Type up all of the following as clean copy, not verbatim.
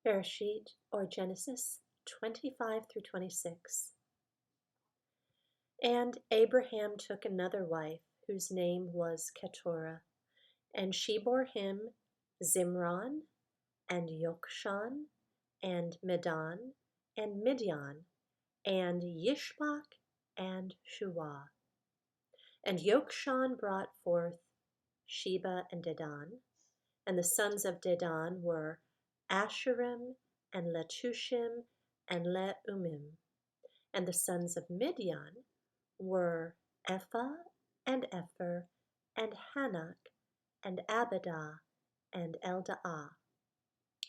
Bereshit, or Genesis 25 through 26. And Abraham took another wife, whose name was Keturah, and she bore him Zimran, and Yokshan, and Medan, and Midian, and Yishbak, and Shuah. And Yokshan brought forth Sheba and Dedan, and the sons of Dedan were Asherim, and Letushim, and Leumim. And the sons of Midian were Ephah, and Epher, and Hanak, and Abidah, and Eldaah.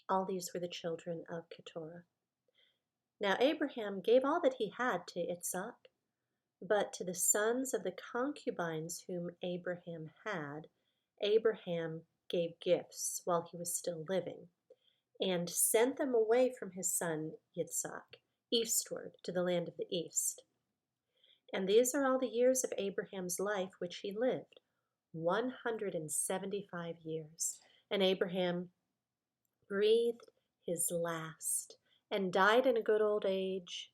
All these were the children of Keturah. Now Abraham gave all that he had to Yitshaq, but to the sons of the concubines whom Abraham had, Abraham gave gifts while he was still living, and sent them away from his son Yitshaq, eastward to the land of the east. And these are all the years of Abraham's life which he lived, 175 years. And Abraham breathed his last, and died in a good old age,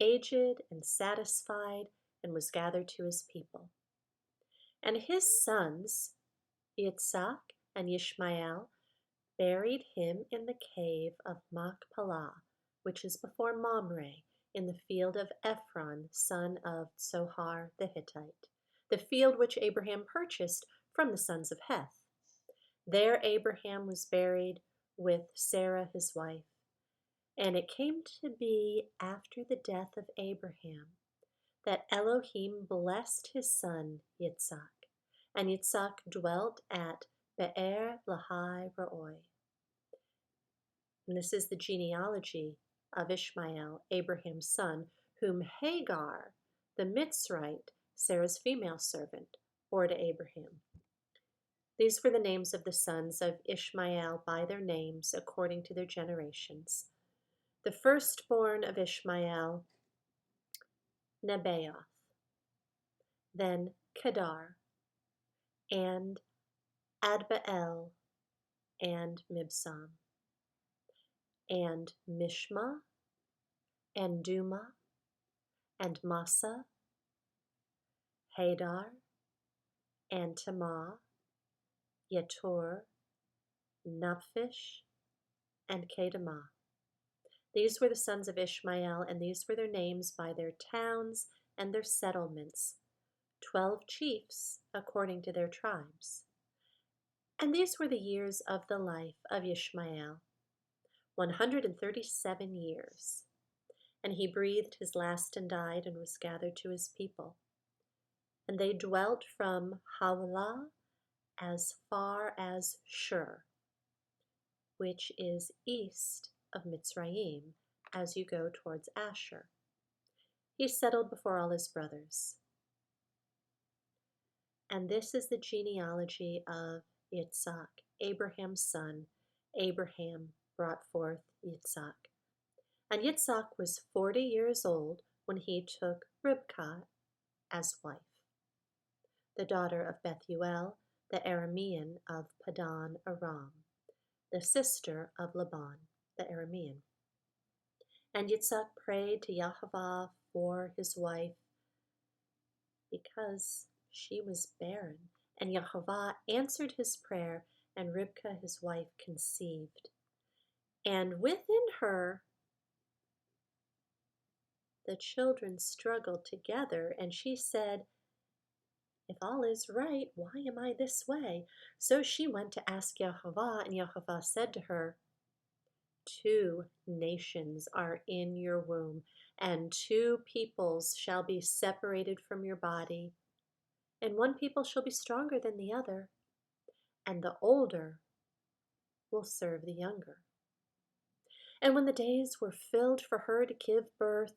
aged and satisfied, and was gathered to his people. And his sons, Yitshaq and Ishmael, buried him in the cave of Machpelah, which is before Mamre, in the field of Ephron, son of Zohar the Hittite, the field which Abraham purchased from the sons of Heth. There Abraham was buried with Sarah his wife. And it came to be after the death of Abraham that Elohim blessed his son Yitshaq, and Yitshaq dwelt at Be'er Lahai Roi. And this is the genealogy of Ishmael, Abraham's son, whom Hagar, the Mitzrite, Sarah's female servant, bore to Abraham. These were the names of the sons of Ishmael by their names according to their generations. The firstborn of Ishmael, Nebaioth, then Kedar, and Adbeel, and Mibsam, and Mishma, and Duma, and Massa, Hadar, and Tamah, Yetur, Naphish, and Kedemah. These were the sons of Ishmael, and these were their names by their towns and their settlements, 12 chiefs according to their tribes. And these were the years of the life of Ishmael, 137 years. And he breathed his last and died, and was gathered to his people. And they dwelt from Havilah as far as Shur, which is east of Mitzrayim, as you go towards Asher. He settled before all his brothers. And this is the genealogy of Yitshaq, Abraham's son. Abraham brought forth Yitshaq. And Yitshaq was 40 years old when he took Ribqah as wife, the daughter of Bethuel, the Aramean of Padan Aram, the sister of Laban, the Aramean. And Yitshaq prayed to Yahweh for his wife because she was barren. And Yahweh answered his prayer, and Ribqah his wife conceived. And within her the children struggled together, and she said, "If all is right, why am I this way?" So she went to ask Yahweh, and Yahweh said to her, 2 nations are in your womb, and 2 peoples shall be separated from your body, and one people shall be stronger than the other, and the older will serve the younger. And when the days were filled for her to give birth,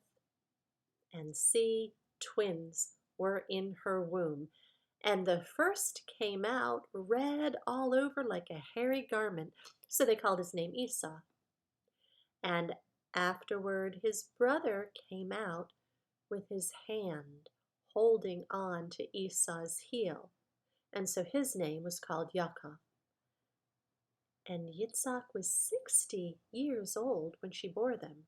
and see, twins were in her womb, and the first came out red all over like a hairy garment, so they called his name Esau. And afterward his brother came out with his hand holding on to Esau's heel, and so his name was called Yaakov. and Yitshaq was 60 years old when she bore them.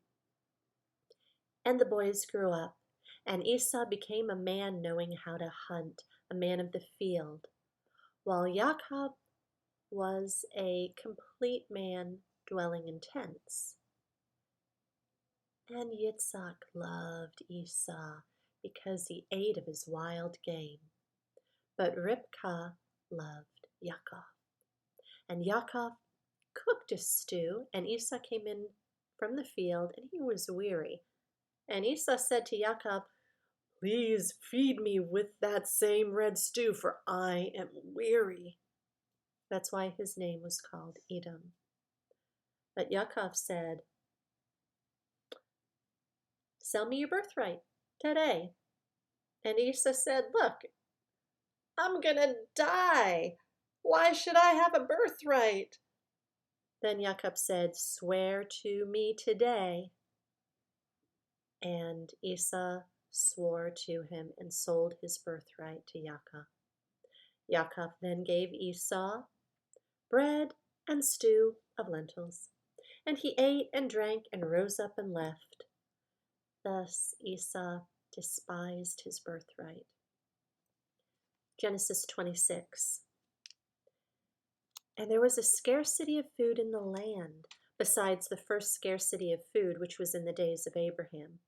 And the boys grew up, and Esau became a man knowing how to hunt, a man of the field, while Ya'aqob was a complete man dwelling in tents. And Yitshaq loved Esau because he ate of his wild game, but Ribqah loved Ya'aqob. And Ya'aqob cooked a stew, and Esau came in from the field, and he was weary. And Esau said to Ya'aqob, "Please feed me with that same red stew, for I am weary." That's why his name was called Edom. But Ya'aqob said, "Sell me your birthright today." And Esau said, "Look, I'm gonna die. Why should I have a birthright?" Then Ya'aqob said, "Swear to me today." And Esau swore to him and sold his birthright to Ya'aqob. Ya'aqob then gave Esau bread and stew of lentils, and he ate and drank and rose up and left. Thus Esau despised his birthright. Genesis 26. And there was a scarcity of food in the land, besides the first scarcity of food which was in the days of Abraham.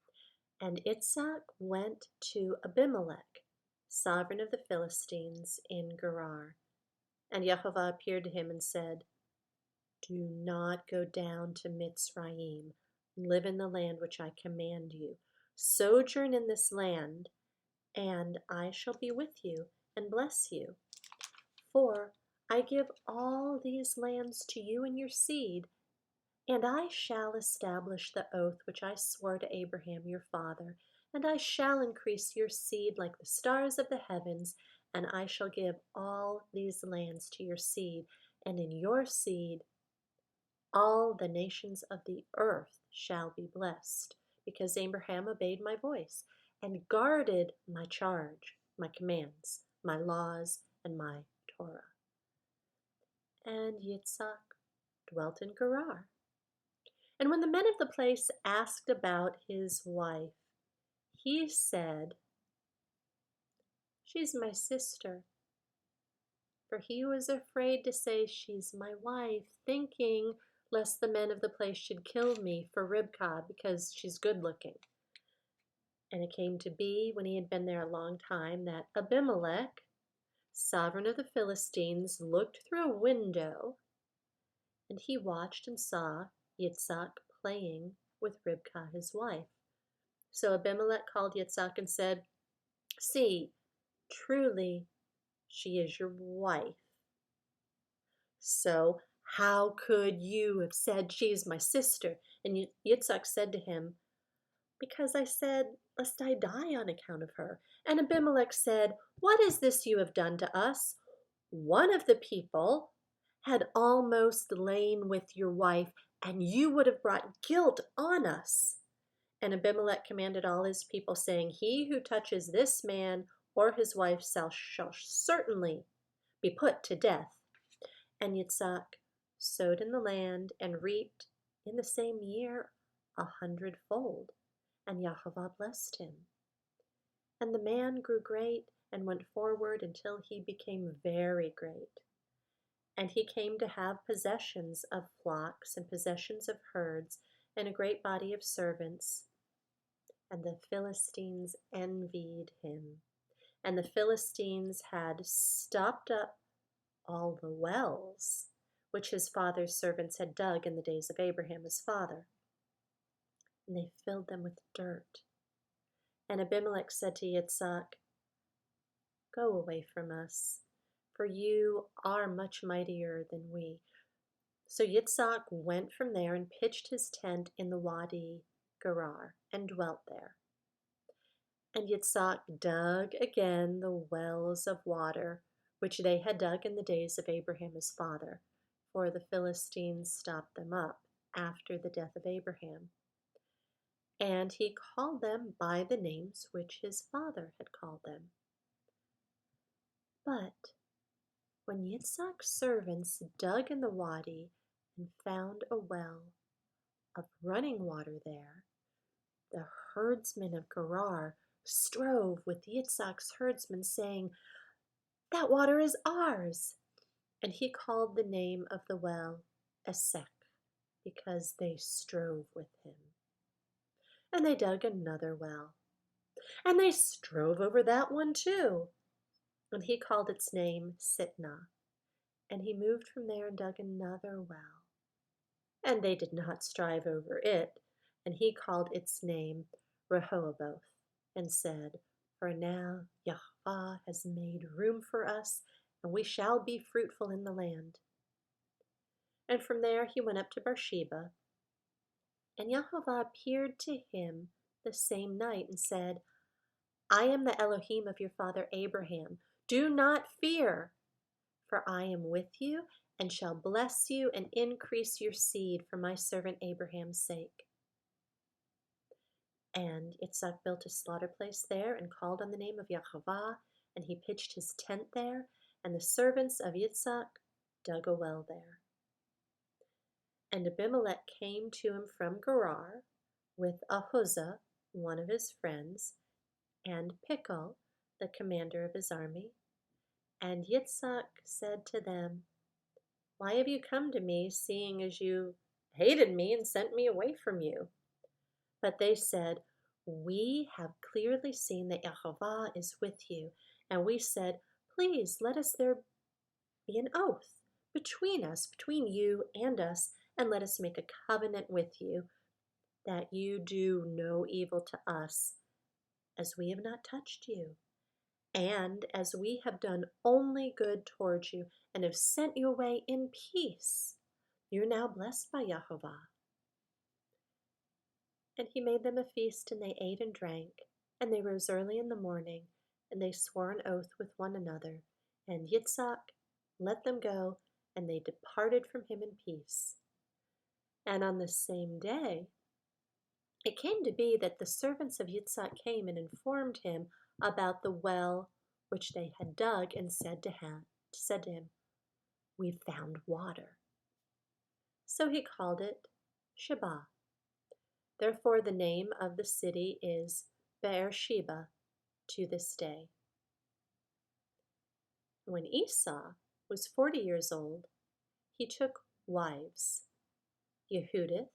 And Yitshaq went to Abimelech, sovereign of the Philistines, in Gerar. And Jehovah appeared to him and said, "Do not go down to Mitzrayim, and live in the land which I command you. Sojourn in this land, and I shall be with you and bless you. For I give all these lands to you and your seed, and I shall establish the oath which I swore to Abraham your father, and I shall increase your seed like the stars of the heavens, and I shall give all these lands to your seed, and in your seed all the nations of the earth shall be blessed, because Abraham obeyed my voice and guarded my charge, my commands, my laws, and my Torah." And Yitshaq dwelt in Gerar. And when the men of the place asked about his wife, he said, "She's my sister." For he was afraid to say, "She's my wife," thinking lest the men of the place should kill me for Ribqah, because she's good looking. And it came to be, when he had been there a long time, that Abimelech, sovereign of the Philistines, looked through a window, and he watched and saw Yitshaq playing with Ribqah his wife. So Abimelech called Yitshaq and said, "See, truly she is your wife. So how could you have said she is my sister?" And Yitshaq said to him, "Because I said, lest I die on account of her." And Abimelech said, "What is this you have done to us? One of the people had almost lain with your wife, and you would have brought guilt on us." And Abimelech commanded all his people, saying, "He who touches this man or his wife shall certainly be put to death." And Yitshaq sowed in the land and reaped in the same year 100-fold, and Jehovah blessed him. And the man grew great and went forward until he became very great. And he came to have possessions of flocks and possessions of herds and a great body of servants. And the Philistines envied him. And the Philistines had stopped up all the wells which his father's servants had dug in the days of Abraham his father. And they filled them with dirt. And Abimelech said to Yitshaq, "Go away from us, for you are much mightier than we." So Yitshaq went from there and pitched his tent in the Wadi Gerar and dwelt there. And Yitshaq dug again the wells of water which they had dug in the days of Abraham his father, for the Philistines stopped them up after the death of Abraham. And he called them by the names which his father had called them. But when Yitzhak's servants dug in the wadi, and found a well of running water there. The herdsmen of Gerar strove with Yitzhak's herdsmen, saying, "That water is ours." And he called the name of the well Esek, because they strove with him. And they dug another well, and they strove over that one too. And he called its name Sitnah. And he moved from there and dug another well. And they did not strive over it. And he called its name Rehoboth, and said, "For now Yahweh has made room for us, and we shall be fruitful in the land." And from there he went up to Beersheba. And Yahweh appeared to him the same night and said, "I am the Elohim of your father Abraham. Do not fear, for I am with you and shall bless you and increase your seed for my servant Abraham's sake." And Yitzhak built a slaughter place there and called on the name of Yahweh, and he pitched his tent there, and the servants of Yitzhak dug a well there. And Abimelech came to him from Gerar with Ahuzah, one of his friends, and Pichol, the commander of his army. And Yitzhak said to them, "Why have you come to me, seeing as you hated me and sent me away from you?" But they said, "We have clearly seen that Yahweh is with you." And we said, "Please let us there be an oath between us, between you and us, and let us make a covenant with you, that you do no evil to us, as we have not touched you, and as we have done only good towards you, and have sent you away in peace. You're now blessed by Yahweh." And he made them a feast, and they ate and drank. And they rose early in the morning, and they swore an oath with one another. And Yitzhak let them go, and they departed from him in peace. And on the same day, it came to be that the servants of Yitzhak came and informed him about the well which they had dug, and said to him, "We've found water." So he called it Sheba. Therefore the name of the city is Beersheba to this day. When Esau was 40 years old, he took wives: Yehudith,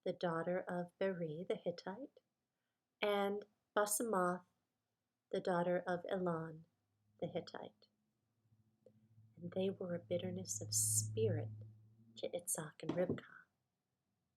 the daughter of Beri the Hittite, and Basemath, the daughter of Elon the Hittite. And they were a bitterness of spirit to Yitshaq and Ribqah.